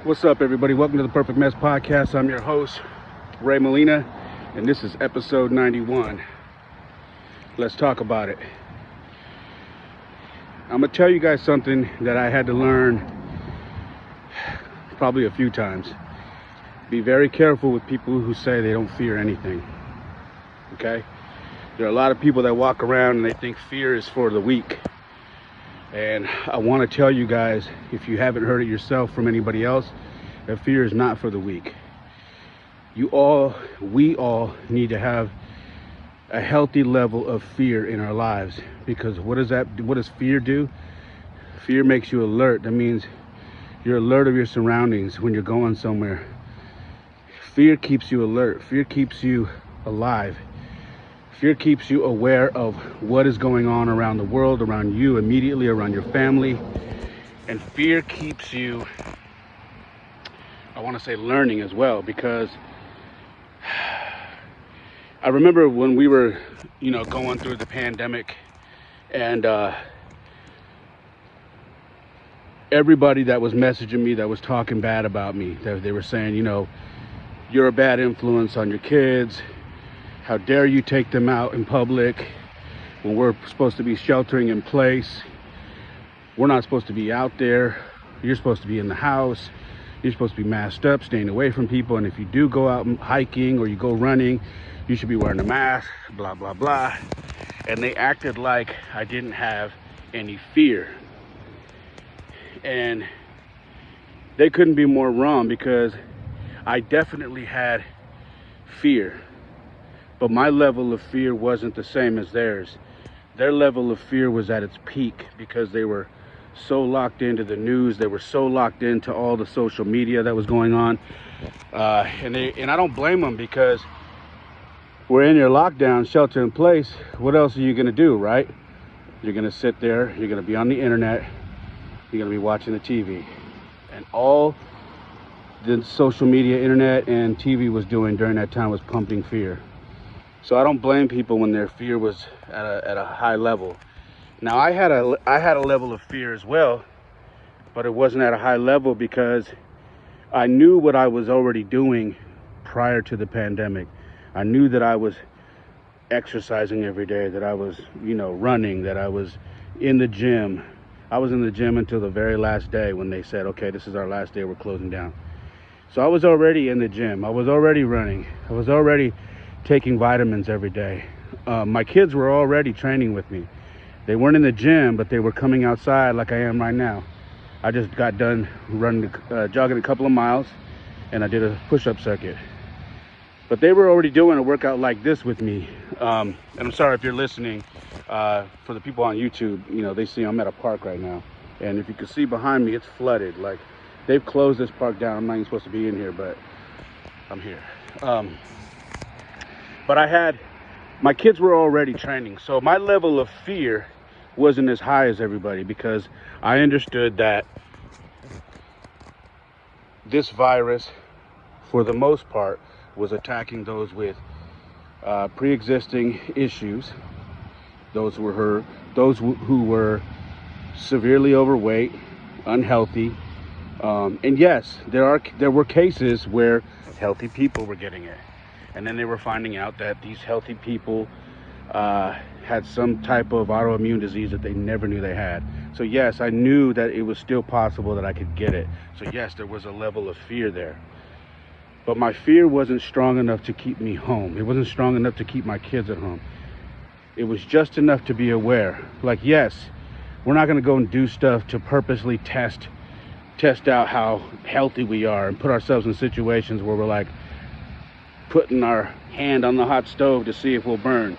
What's up, everybody? Welcome to the Perfect Mess Podcast. I'm your host, Ray Molina, and this is episode 91. Let's talk about it. I'm going to tell you guys something that I had to learn probably a few times. Be very careful with people who say they don't fear anything. Okay? There are a lot of people that walk around and they think fear is for the weak. And I want to tell you guys, if you haven't heard it yourself from anybody else, that fear is not for the weak. We all need to have a healthy level of fear in our lives. Because what does fear do? Fear makes you alert. That means you're alert of your surroundings when you're going somewhere. Fear keeps you alert. Fear keeps you alive. Fear keeps you aware of what is going on around the world, around you, immediately around your family. And fear keeps you, I want to say, learning as well, because I remember when we were, going through the pandemic, and everybody that was messaging me, that was talking bad about me, they were saying, you're a bad influence on your kids. How dare you take them out in public when we're supposed to be sheltering in place? We're not supposed to be out there. You're supposed to be in the house. You're supposed to be masked up, staying away from people. And if you do go out hiking or you go running, you should be wearing a mask, blah, blah, blah. And they acted like I didn't have any fear. And they couldn't be more wrong, because I definitely had fear. But my level of fear wasn't the same as theirs. Their level of fear was at its peak because they were so locked into the news. They were so locked into all the social media that was going on. And I don't blame them, because we're in your lockdown, shelter in place. What else are you going to do, right? You're going to sit there. You're going to be on the internet. You're going to be watching the TV. And all the social media, internet, and TV was doing during that time was pumping fear. So I don't blame people when their fear was at a high level. Now I had a level of fear as well, but it wasn't at a high level because I knew what I was already doing prior to the pandemic. I knew that I was exercising every day, that I was, running, that I was in the gym. I was in the gym until the very last day when they said, okay, this is our last day, we're closing down. So I was already in the gym. I was already running. I was already taking vitamins every day. My kids were already training with me. They weren't in the gym, but they were coming outside like I am right now. I just got done jogging a couple of miles, and I did a push-up circuit. But they were already doing a workout like this with me. And I'm sorry if you're listening. For the people on YouTube, they see I'm at a park right now. And if you can see behind me, it's flooded. Like, they've closed this park down. I'm not even supposed to be in here, but I'm here. But my kids were already training, so my level of fear wasn't as high as everybody, because I understood that this virus, for the most part, was attacking those with pre-existing issues, those who were severely overweight, unhealthy, and yes, there were cases where healthy people were getting it. And then they were finding out that these healthy people had some type of autoimmune disease that they never knew they had. So yes, I knew that it was still possible that I could get it. So yes, there was a level of fear there. But my fear wasn't strong enough to keep me home. It wasn't strong enough to keep my kids at home. It was just enough to be aware. Like, yes, we're not going to go and do stuff to purposely test out how healthy we are and put ourselves in situations where we're like putting our hand on the hot stove to see if we'll burn.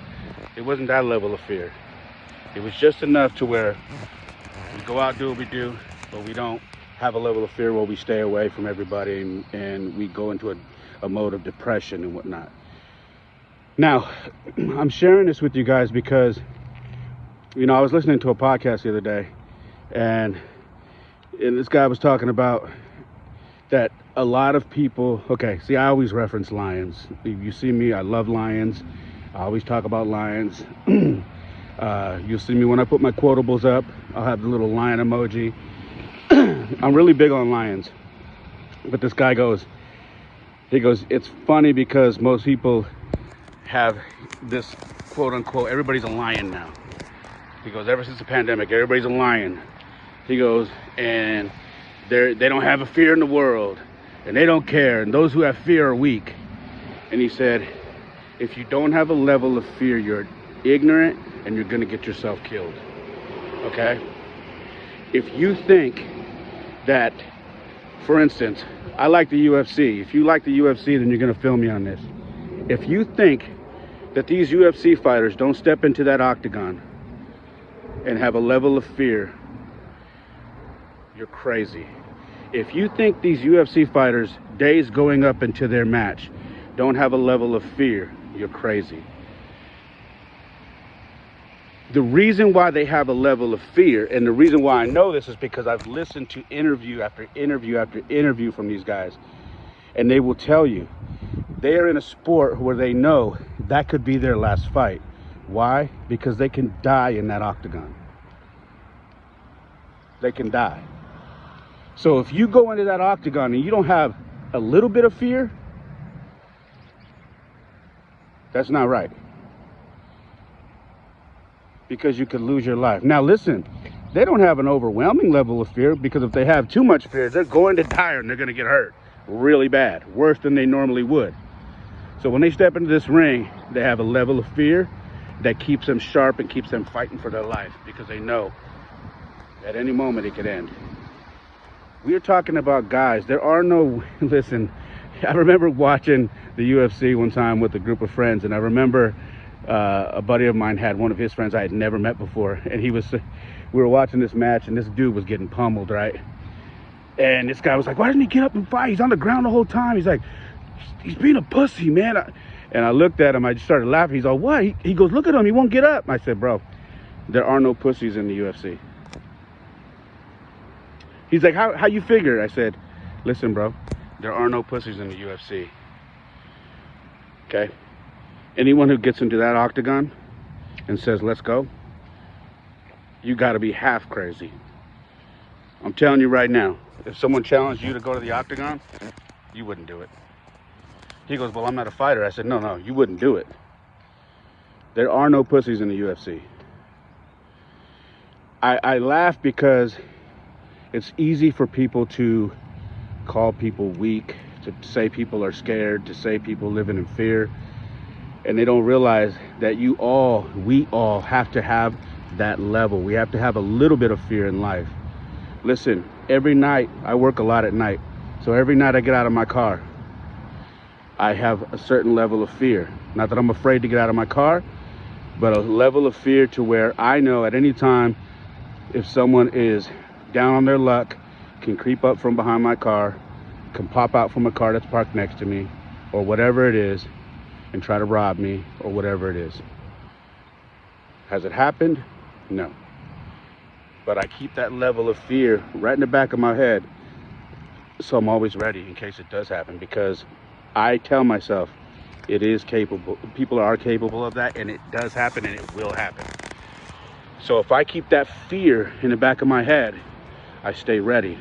It wasn't that level of fear. It was just enough to where we go out, do what we do, but we don't have a level of fear where we stay away from everybody and we go into a mode of depression and whatnot. Now, I'm sharing this with you guys because, I was listening to a podcast the other day, and this guy was talking about that a lot of people, I always reference lions. If you see me, I love lions. I always talk about lions. You'll see me when I put my quotables up, I'll have the little lion emoji. I'm really big on lions. But this guy goes, he goes, it's funny because most people have this quote unquote, everybody's a lion now. He goes, ever since the pandemic, everybody's a lion. He goes, and they don't have a fear in the world, and they don't care, and those who have fear are weak. And he said, if you don't have a level of fear, you're ignorant and you're gonna get yourself killed. Okay? If you think that, for instance, I like the UFC. If you like the UFC, then you're gonna feel me on this. If you think that these UFC fighters don't step into that octagon and have a level of fear, you're crazy. If you think these UFC fighters, days going up into their match, don't have a level of fear, you're crazy. The reason why they have a level of fear, and the reason why I know this, is because I've listened to interview after interview after interview from these guys, and they will tell you they are in a sport where they know that could be their last fight. Why? Because they can die in that octagon. They can die. So if you go into that octagon and you don't have a little bit of fear, that's not right. Because you could lose your life. Now listen, they don't have an overwhelming level of fear, because if they have too much fear, they're going to die and they're going to get hurt really bad, worse than they normally would. So when they step into this ring, they have a level of fear that keeps them sharp and keeps them fighting for their life, because they know at any moment it could end. We are talking about guys. There are no, listen, I remember watching the UFC one time with a group of friends, and I remember a buddy of mine had one of his friends I had never met before, and we were watching this match, and this dude was getting pummeled, right? And this guy was like, why doesn't he get up and fight? He's on the ground the whole time. He's like, he's being a pussy, man. And I looked at him, I just started laughing. He's all, what? He goes, look at him, he won't get up. I said, bro, there are no pussies in the UFC. He's like, how you figure? I said, listen, bro, there are no pussies in the UFC. Okay? Anyone who gets into that octagon and says, let's go, you got to be half crazy. I'm telling you right now, if someone challenged you to go to the octagon, you wouldn't do it. He goes, well, I'm not a fighter. I said, no, you wouldn't do it. There are no pussies in the UFC. I laugh because it's easy for people to call people weak, to say people are scared, to say people living in fear. And they don't realize that we all have to have that level. We have to have a little bit of fear in life. Listen, every night, I work a lot at night. So every night I get out of my car, I have a certain level of fear. Not that I'm afraid to get out of my car, but a level of fear to where I know at any time, if someone is down on their luck, can creep up from behind my car, can pop out from a car that's parked next to me, or whatever it is, and try to rob me, or whatever it is. Has it happened? No. But I keep that level of fear right in the back of my head, so I'm always ready in case it does happen, because I tell myself it is capable. People are capable of that, and it does happen, and it will happen. So if I keep that fear in the back of my head, I stay ready.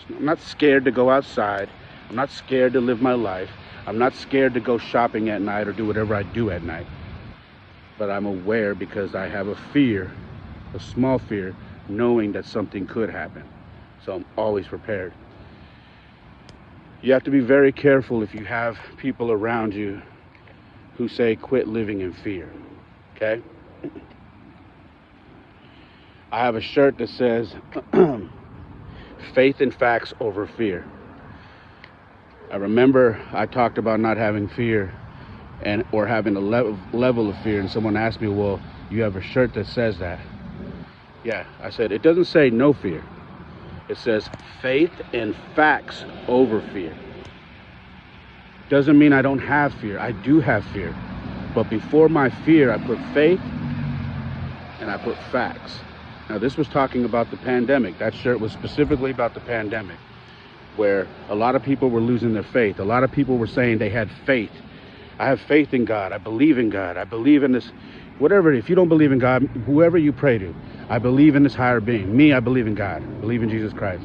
I'm not scared to go outside. I'm not scared to live my life. I'm not scared to go shopping at night or do whatever I do at night. But I'm aware because I have a fear, a small fear, knowing that something could happen. So I'm always prepared. You have to be very careful if you have people around you who say quit living in fear, okay? I have a shirt that says faith and facts over fear. I remember I talked about not having fear or having a level of fear, and someone asked me, well, you have a shirt that says that. Yeah, I said, it doesn't say no fear. It says faith and facts over fear. Doesn't mean I don't have fear. I do have fear. But before my fear, I put faith and I put facts. Now, this was talking about the pandemic. That shirt was specifically about the pandemic, where a lot of people were losing their faith. A lot of people were saying they had faith. I have faith in God. I believe in God. I believe in this, whatever. If you don't believe in God, whoever you pray to, I believe in this higher being. Me, I believe in God. I believe in Jesus Christ.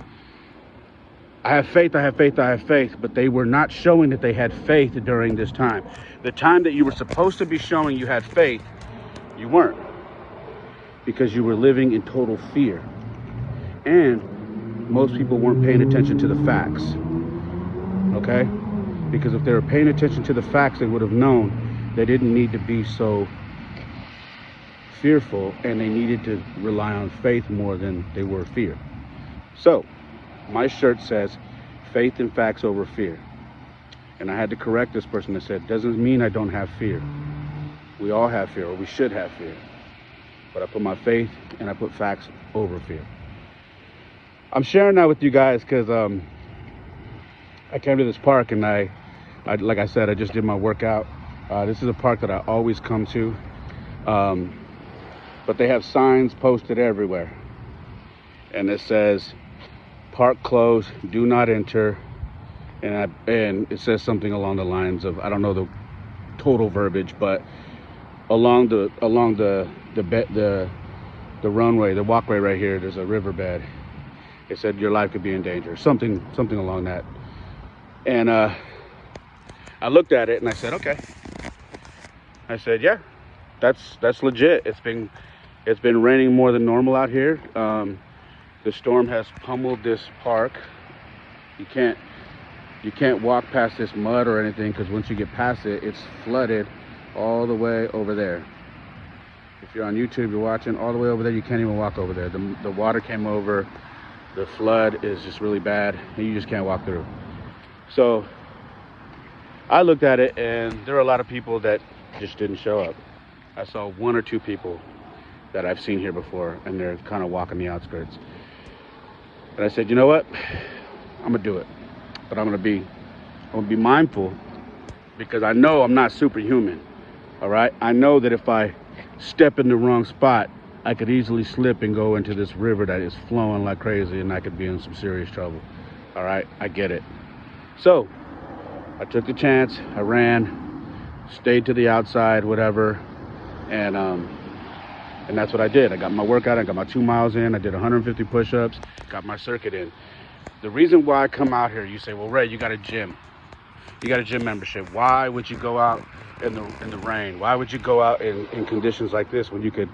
I have faith, I have faith, I have faith, but they were not showing that they had faith during this time. The time that you were supposed to be showing you had faith, you weren't, because you were living in total fear. And most people weren't paying attention to the facts, okay? Because if they were paying attention to the facts, they would have known they didn't need to be so fearful, and they needed to rely on faith more than they were fear. So my shirt says faith and facts over fear. And I had to correct this person that said, doesn't mean I don't have fear. We all have fear, or we should have fear. But I put my faith and I put facts over fear. I'm sharing that with you guys because I came to this park, and I like I said, I just did my workout. This is a park that I always come to. But they have signs posted everywhere. And it says, park closed, do not enter. And it says something along the lines of, I don't know the total verbiage, but along the runway, the walkway right here, there's a riverbed. It said your life could be in danger, something along that. And I looked at it and I said, okay. I said, yeah, that's legit. It's been raining more than normal out here. The storm has pummeled this park. You can't walk past this mud or anything, because once you get past it, it's flooded all the way over there. If you're on YouTube, you're watching all the way over there, you can't even walk over there. The water came over. The flood is just really bad, and you just can't walk through. So I looked at it, and there are a lot of people that just didn't show up. I saw one or two people that I've seen here before, and they're kind of walking the outskirts. And I said, you know what? I'm gonna do it, but I'm gonna be mindful, because I know I'm not superhuman. All right, I know that if I step in the wrong spot, I could easily slip and go into this river that is flowing like crazy, and I could be in some serious trouble. All right, I get it. So I took the chance. I ran, stayed to the outside, whatever, and that's what I did. I got my workout. I got my 2 miles in. I did 150 push-ups. Got my circuit in. The reason why I come out here, you say, well, Ray, you got a gym. You got a gym membership. Why would you go out in the rain? Why would you go out in conditions like this when you could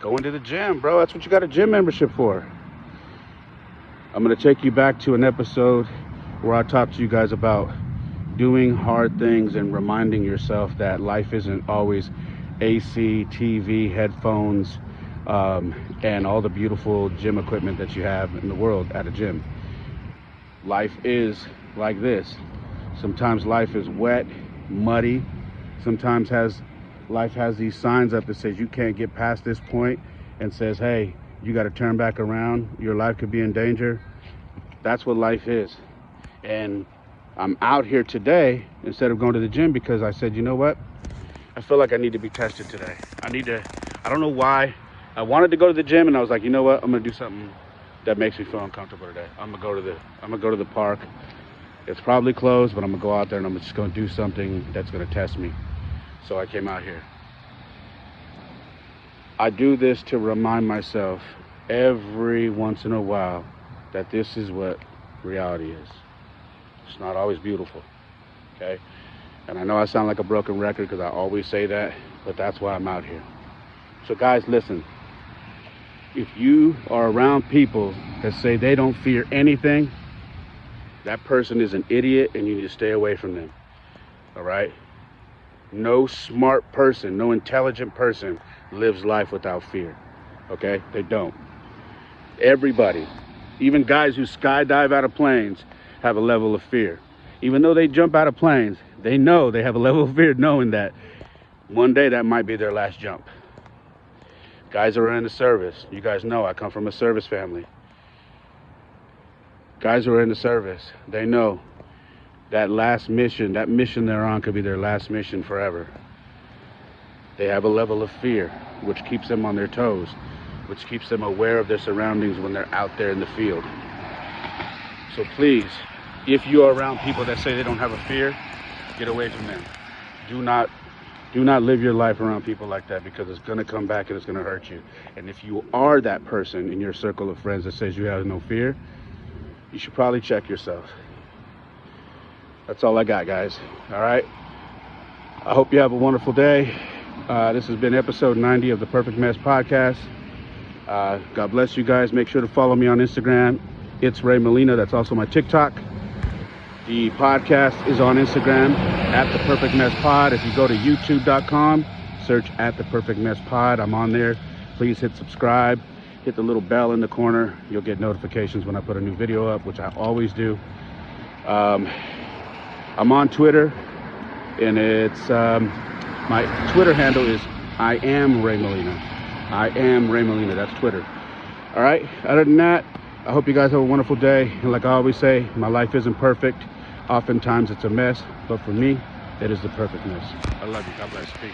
go into the gym, bro? That's what you got a gym membership for. I'm going to take you back to an episode where I talked to you guys about doing hard things and reminding yourself that life isn't always AC, TV, headphones, and all the beautiful gym equipment that you have in the world at a gym. Life is like this. Sometimes life is wet, muddy. Sometimes life has these signs up that says you can't get past this point, and says, hey, you got to turn back around. Your life could be in danger. That's what life is. And I'm out here today instead of going to the gym because I said, you know what? I feel like I need to be tested today. I don't know why. I wanted to go to the gym, and I was like, you know what? I'm gonna do something that makes me feel uncomfortable today. I'm gonna go to the park. It's probably closed, but I'm gonna go out there and I'm just gonna do something that's gonna test me. So I came out here. I do this to remind myself every once in a while that this is what reality is. It's not always beautiful, okay? And I know I sound like a broken record because I always say that, but that's why I'm out here. So guys, listen. If you are around people that say they don't fear anything, that person is an idiot, and you need to stay away from them, all right? No smart person, no intelligent person lives life without fear, okay? They don't. Everybody, even guys who skydive out of planes, have a level of fear. Even though they jump out of planes, they know they have a level of fear, knowing that one day that might be their last jump. Guys who are in the service, you guys know I come from a service family. Guys who are in the service, they know that last mission, that mission they're on, could be their last mission forever. They have a level of fear, which keeps them on their toes, which keeps them aware of their surroundings when they're out there in the field. So please, if you are around people that say they don't have a fear, get away from them. Do not live your life around people like that, because it's going to come back and it's going to hurt you. And if you are that person in your circle of friends that says you have no fear, you should probably check yourself. That's all I got, guys. All right. I hope you have a wonderful day. This has been episode 90 of the Perfect Mess podcast. God bless you guys. Make sure to follow me on Instagram. It's Ray Molina. That's also my TikTok. The podcast is on Instagram at The Perfect Mess Pod. If you go to youtube.com, search at The Perfect Mess Pod. I'm on there. Please hit subscribe. Hit the little bell in the corner. You'll get notifications when I put a new video up, which I always do. I'm on Twitter, and it's my Twitter handle is I am Ray Molina. I am Ray Molina. That's Twitter. All right. Other than that, I hope you guys have a wonderful day. And like I always say, my life isn't perfect. Oftentimes it's a mess, but for me, it is the perfect mess. I love you. God bless. Peace.